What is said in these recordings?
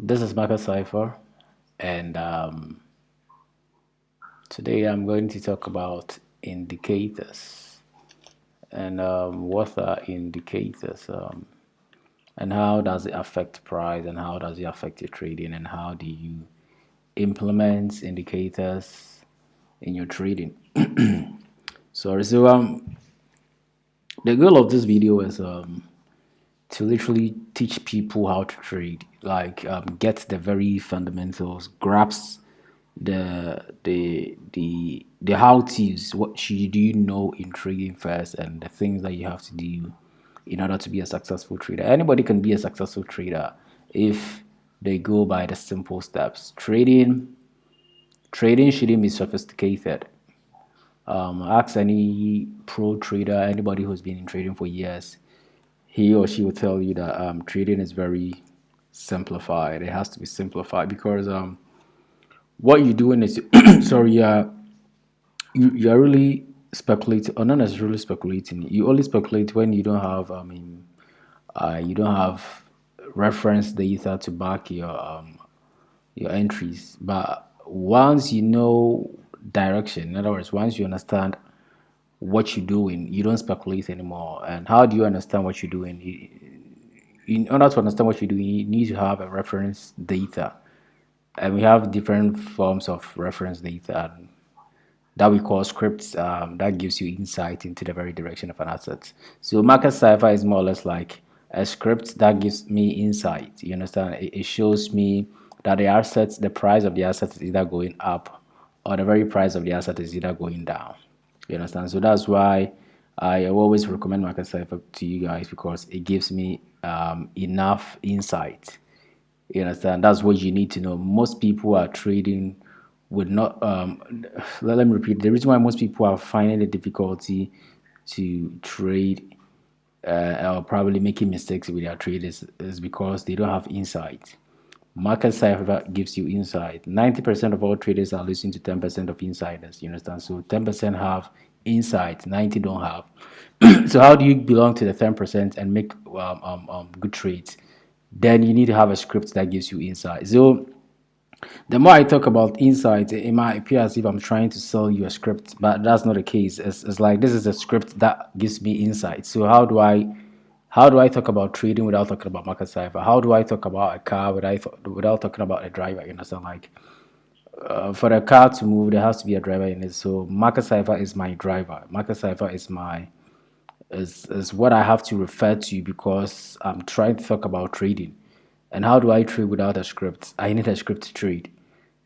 This is Marcus Cypher, and today I'm going to talk about indicators and what are indicators and how does it affect price and how does it affect your trading and how do you implement indicators in your trading. So the goal of this video is to literally teach people how to trade, like get the very fundamentals, grasp the how to's. What should do you know in trading first, and the things that you have to do in order to be a successful trader. Anybody can be a successful trader if they go by the simple steps. Trading shouldn't be sophisticated. Ask any pro trader, anybody who's been in trading for years, he or she will tell you that trading is very simplified. It has to be simplified because what you're doing is sorry, you're really speculating, or not necessarily speculating. You only speculate when you don't have, you don't have reference data to back your entries. But once you know direction, in other words, once you understand what you're doing, you don't speculate anymore. And how do you understand what you're doing? In order to understand what you're doing, you need to have a reference data. And we have different forms of reference data that we call scripts, that gives you insight into the very direction of an asset. So market cipher is more or less like a script that gives me insight. You understand? It shows me that the price of the asset is either going up or the very price of the asset is either going down. You understand? So that's why I always recommend market cipher to you guys because it gives me enough insight. You understand? That's what you need to know. Most people are trading with not. Let me repeat. The reason why most people are finding it difficulty to trade or probably making mistakes with their trade is because they don't have insight. Market cipher gives you insight. 90% of all traders are listening to 10% of insiders. You understand? So 10% have insight, 90 don't have. So how do you belong to the 10% and make good trades? Then you need to have a script that gives you insight. So the more I talk about insight, it might appear as if I'm trying to sell you a script, but that's not the case. It's like this is a script that gives me insight. So how do I talk about trading without talking about market cipher? How do I talk about a car without talking about a driver? You understand? Like for the car to move, there has to be a driver in it. So market cipher is my driver. Market cipher is what I have to refer to because I'm trying to talk about trading. And how do I trade without a script? I need a script to trade.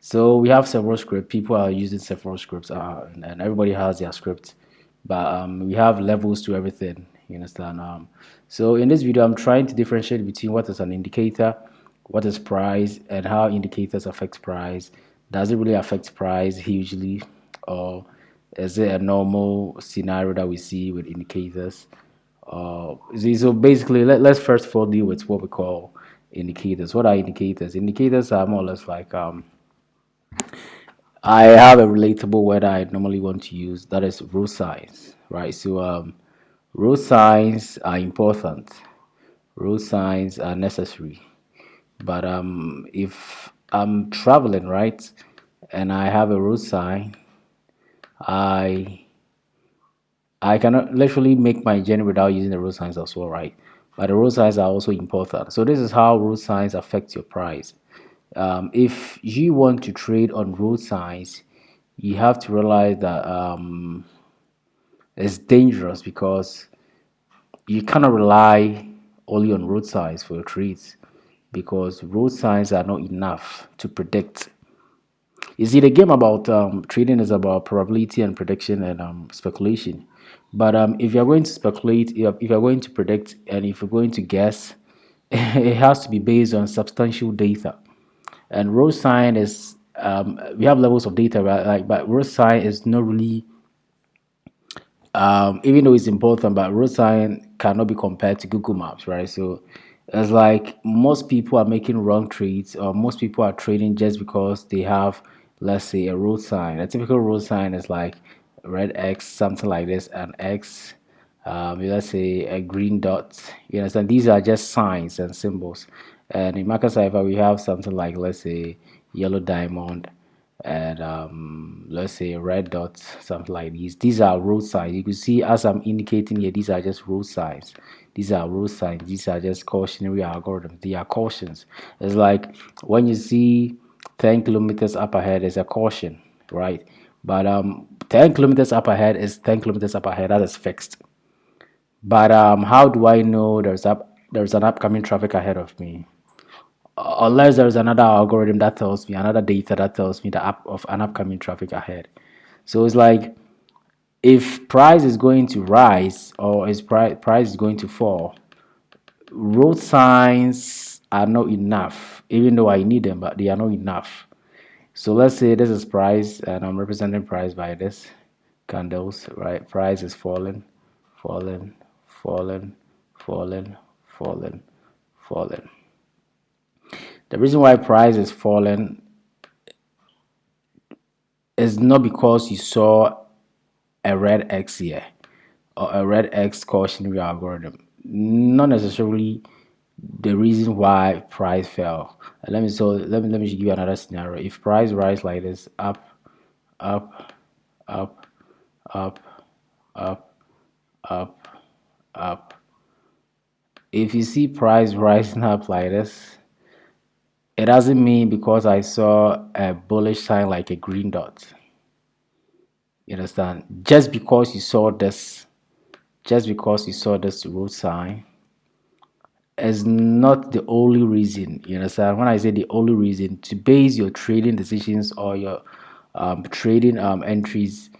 So we have several scripts. People are using several scripts, and everybody has their script. But we have levels to everything. You understand? So in this video, I'm trying to differentiate between what is an indicator, what is price, and how indicators affect price. Does it really affect price hugely, or is it a normal scenario that we see with indicators? So basically, let's first of all deal with what we call indicators. What are indicators? Indicators are more or less like I have a relatable word I normally want to use that is road signs, right? So road signs are important. Road signs are necessary. But if I'm traveling, right, and I have a road sign, I I cannot literally make my journey without using the road signs as well, right? But the road signs are also important. So this is how road signs affect your price. If you want to trade on road signs, you have to realize that it's dangerous because you cannot rely only on road signs for your trades because road signs are not enough to predict. You see, the game about trading is about probability and prediction and speculation. But if you're going to speculate, if you're going to predict, and if you're going to guess, it has to be based on substantial data. And road sign is we have levels of data, right? Like, but road sign is not really even though it's important, but road sign cannot be compared to Google Maps, right? So it's like most people are making wrong trades, or most people are trading just because they have, let's say, a road sign. A typical road sign is like red X, something like this, and X. let's say a green dot. You understand? These are just signs and symbols. And in market cipher, we have something like, let's say, yellow diamond, and let's say red dots, something like these. These are road signs. You can see as I'm indicating here, these are just road signs. These are road signs. These are just cautionary algorithms. They are cautions. It's like when you see 10 kilometers up ahead is a caution, right? But 10 kilometers up ahead is 10 kilometers up ahead. That is fixed. But how do I know there's an upcoming traffic ahead of me? Unless there's another algorithm that tells me, another data that tells me the up of an upcoming traffic ahead. So it's like if price is going to rise or is price is going to fall, road signs are not enough. Even though I need them, but they are not enough. So let's say this is price, and I'm representing price by this candles, right? Price is falling, falling, falling, falling, falling, falling. The reason why price is falling is not because you saw a red X here or a red X cautionary algorithm. Not necessarily the reason why price fell. Let me just give you another scenario. If price rise like this, up, up, up, up, up, up, up. If you see price rising up like this, it doesn't mean because I saw a bullish sign like a green dot. You understand? Just because you saw this road sign is not the only reason. You understand? When I say the only reason, to base your trading decisions or your trading entries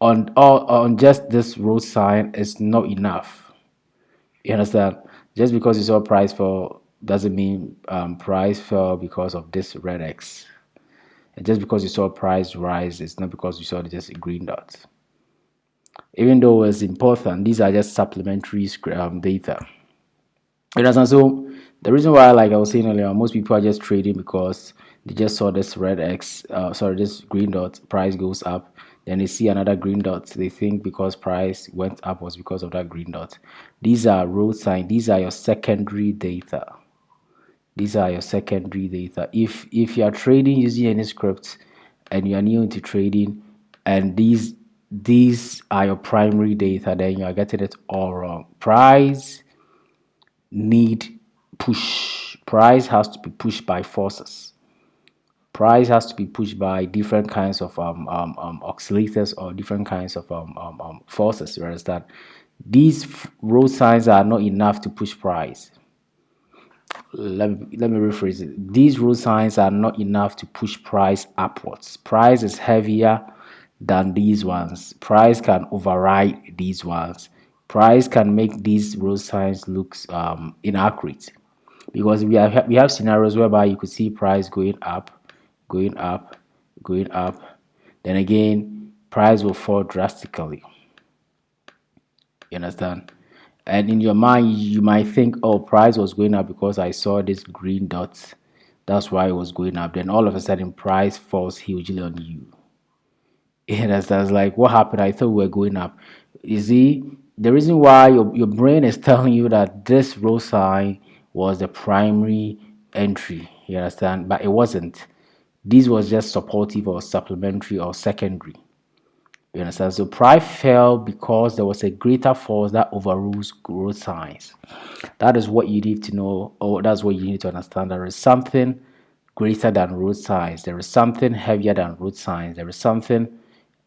on just this road sign is not enough. You understand? Just because you saw price fall doesn't mean price fell because of this red X. And just because you saw price rise, it's not because you saw just a green dot. Even though it's important, these are just supplementary data. You understand? So the reason why, like I was saying earlier, most people are just trading because they just saw this red X, this green dot, price goes up. Then they see another green dot. They think because price went up was because of that green dot. These are road signs. These are your secondary data. These are your secondary data. If you are trading using any script and you are new into trading, and these are your primary data, then you are getting it all wrong. Need push. Price has to be pushed by forces. Price has to be pushed by different kinds of oscillators or different kinds of forces. You understand? These road signs are not enough to push price. Let me rephrase it. These road signs are not enough to push price upwards. Price is heavier than these ones. Price can override these ones. Price can make these road signs look inaccurate because we have scenarios whereby you could see price going up, going up, going up. Then again, price will fall drastically. You understand? And in your mind, you might think, oh, price was going up because I saw this green dot. That's why it was going up. Then all of a sudden, price falls hugely on you. You understand? It's like, what happened? I thought we were going up. You see, the reason why your brain is telling you that this row sign was the primary entry. You understand? But it wasn't. This was just supportive or supplementary or secondary. You understand? So price fell because there was a greater force that overrules growth signs. That is what you need to know, or that's what you need to understand. There is something greater than road signs. There is something heavier than road signs. There is something,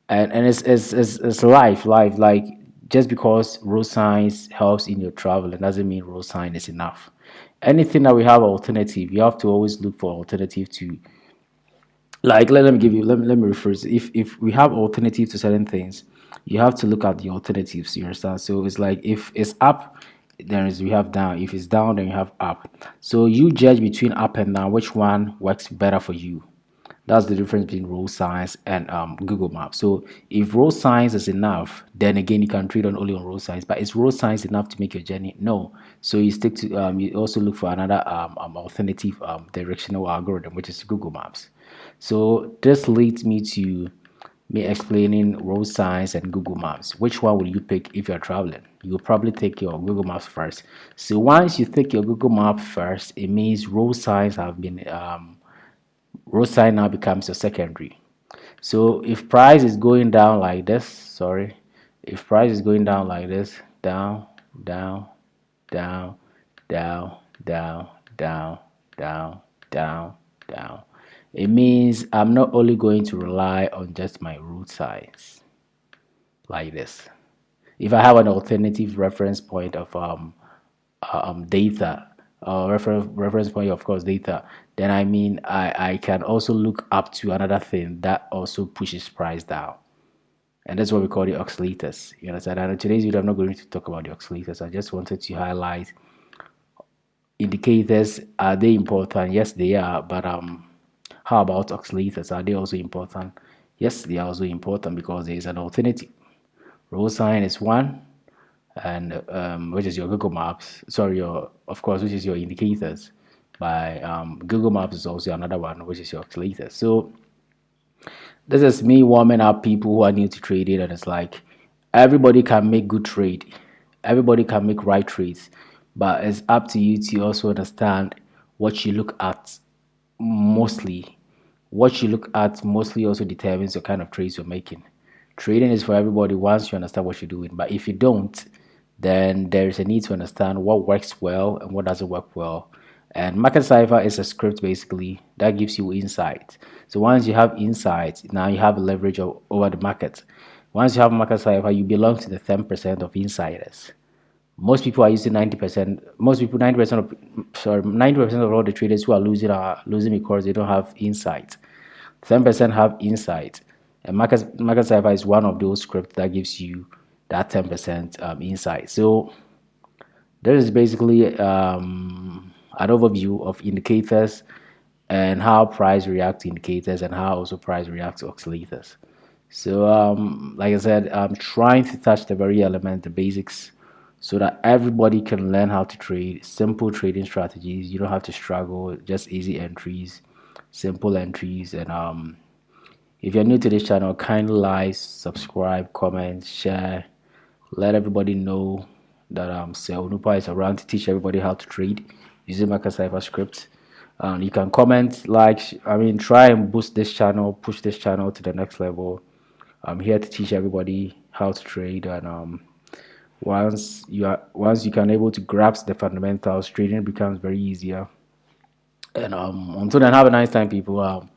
and it's life. Like just because road signs helps in your travel, it doesn't mean road sign is enough. Anything that we have alternative, you have to always look for alternative to, like let me give you let me rephrase it. If we have alternative to certain things, you have to look at the alternatives. You understand? So it's like if it's up, then we have down. If it's down, then you have up. So you judge between up and down, which one works better for you. That's the difference between road signs and Google Maps. So if road signs is enough, then again you can trade on only on road signs. But is road signs enough to make your journey? No. So you stick to you also look for another alternative directional algorithm, which is Google Maps. So this leads me to me explaining road signs and Google Maps. Which one will you pick if you're traveling? You'll probably take your Google Maps first. So once you take your Google Map first, it means road sign now becomes your secondary. So if price is going down like this, sorry, if price is going down like this, down, down, down, down, down, down, down, down, down, it means I'm not only going to rely on just my root signs like this. If I have an alternative reference point of data, reference point of course data, then I mean I can also look up to another thing that also pushes price down, and that's what we call the oscillators. You understand? And in today's video I'm not going to talk about the oscillators. I just wanted to highlight indicators. Are they important? Yes, they are. But how about oscillators? Are they also important? Yes, they are also important because there is an alternative. Road sign is one, and which is your Google Maps. Sorry, your of course, which is your indicators. By Google Maps is also another one, which is your oscillators. So this is me warming up people who are new to trading, and it's like everybody can make good trade, everybody can make right trades, but it's up to you to also understand what you look at mostly. What you look at mostly also determines the kind of trades you're making. Trading is for everybody once you understand what you're doing, but if you don't, then there is a need to understand what works well and what doesn't work well. And Market Cipher is a script basically that gives you insight. So once you have insight, now you have leverage over the market. Once you have Market Cipher, you belong to the 10% of insiders. Most people are using 90%. Most people, 90% of, sorry, 90% of all the traders who are losing because they don't have insight. 10% have insight, and Market Cipher is one of those scripts that gives you that 10% insight. So there is basically an overview of indicators and how price react to indicators and how also price reacts to oscillators. So like I said, I'm trying to touch the very element, the basics, so that everybody can learn how to trade simple trading strategies. You don't have to struggle, just easy entries, simple entries. And if you're new to this channel, kindly like, subscribe, comment, share, let everybody know that Sir Onupa is around to teach everybody how to trade using Market Cipher script. You can comment, like, try and boost this channel, push this channel to the next level. I'm here to teach everybody how to trade, and once you can able to grasp the fundamentals, trading becomes very easier. And until then, have a nice time, people.